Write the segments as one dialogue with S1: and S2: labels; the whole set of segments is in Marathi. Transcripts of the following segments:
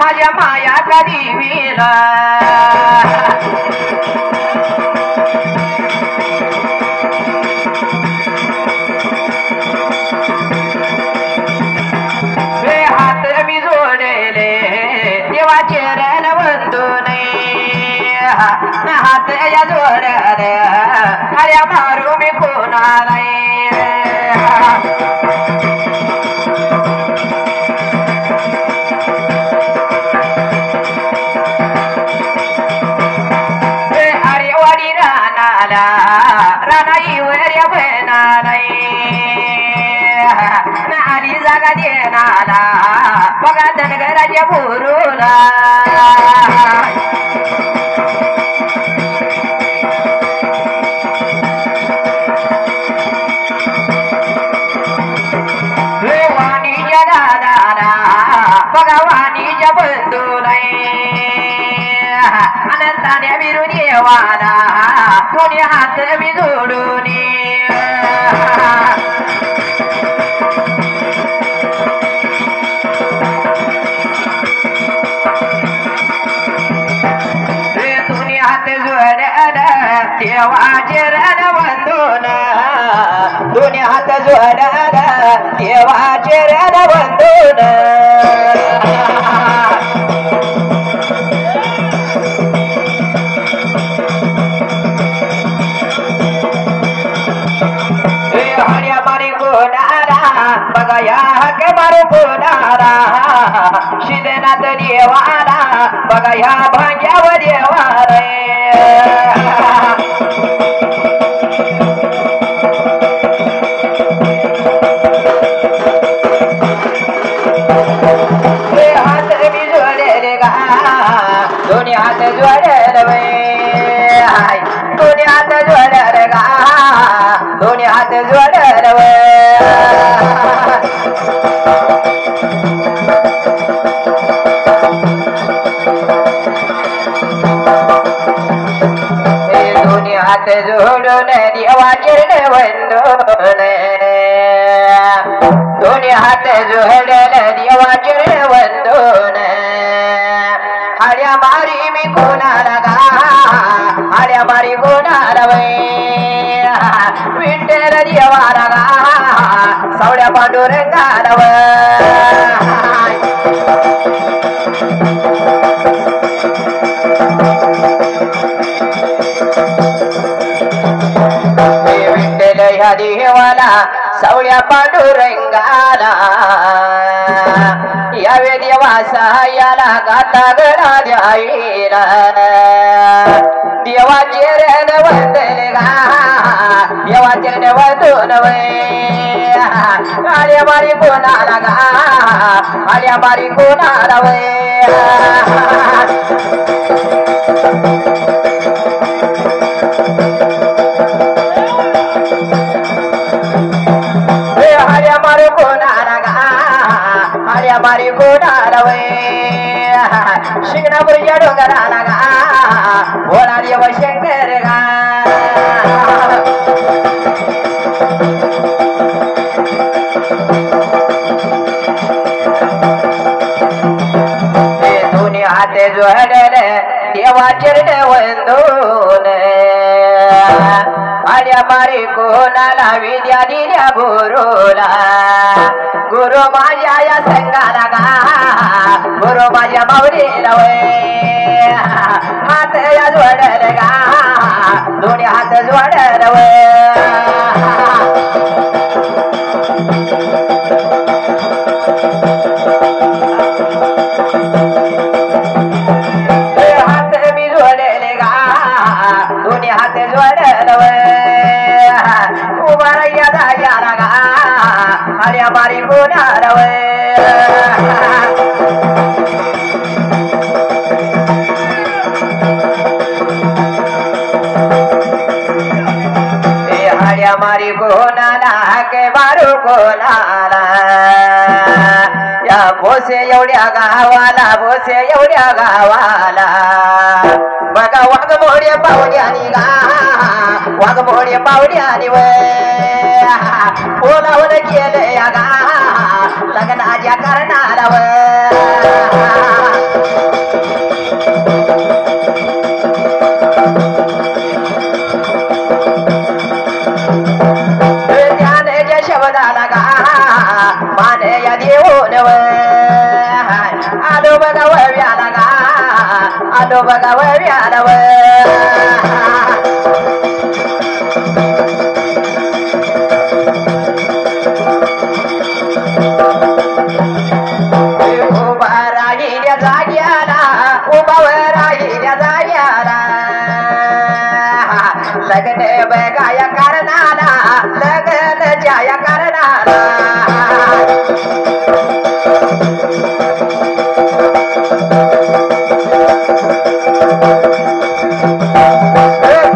S1: माझ्या माया कधी विला हात मी जोडले देवाचे रण बंधून हात या जोडले अरे मारू मी कोणाला रानाई वर बना आली जागा देणारा बघा धनगराच्या बोरूला वाणीच्या दादाला बघा वाणीच्या बंधूला अनंताने विरून येवाला कोणी हात मी जोडून तुम्ही हात जोड देवाचे रण बंधून दोन्ही हात जोड देवाचे रण बंधून बघा या के मारू कोणारा शिदनाथ देवारा बघा या भाग्यावर देवार हात मी जोडेल गा दोन्ही हात जोडेल दोन्ही हात जोडेल गा दोन्ही हात जोडेल दोन्ही हात जोडून देवाचे वंदन दोन्ही हात जोडून देवाचे वंदन आड्या मारी मी कोणाला गा आड्या मारी कोणाला विठ्ठल देवाला गा सावड्या पांडुरंगाला विठ्ठल ह्या देवाला सावड्या पांडुरंगाला यावे देवा सहाय्याला गाता गडा द्यायला देवाचे रण वंदन गा देवाचे रण वंदन आल्या बारी कोणाला गा आल्या बारी कोणाला आल्या मारू कोणाला गा आल्या बारी कोणाला शिंगणापूरच्या डोंगराला गा भोळा देव शंकर गा दोन्ही हात जोडल देवाचे वंदून आल्या मारी कोणाला विद्या दिल्या गुरुला गुरु माझ्या या संगाला गा गुरु माझ्या माऊलीला हात या जोडल गा दोन्ही हात जोडल हात मी जोडले गा दोन्ही हात जोडल उभा राहिल्या जाग्याला गा आल्या बारी कोणाला माया मारी कोणाला के मारू कोणाला या भोसे एवढ्या गावाला भोसे एवढ्या गावाला बघा वाघमोडे पावड्यानी गा वाघमोडे पावड्यानी व बोलावर गेले या गा लग्नाच्या करणाला व ध्यानाच्या शब्दाला गा माने या देऊन व आलो बघा वव्याला गा आलो बघा वव्याला व उभा राहिल्या जाग्याला उभावर राहिल्या जाग्याला लग्न बघाया करणाला लग्न जाया करणाला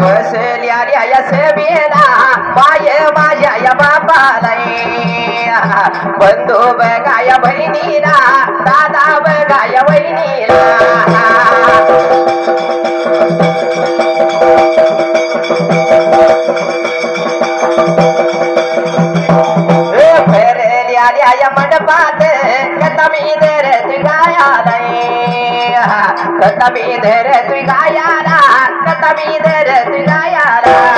S1: बसल्या या सेवेला माये माझ्या या बापाला बंधू बघाया बहिणीला दादा बघाया बहिणीला या मंडपात कतमी धर तू गायाला कतमी धर तू गायाला कतमी धर तू गायाला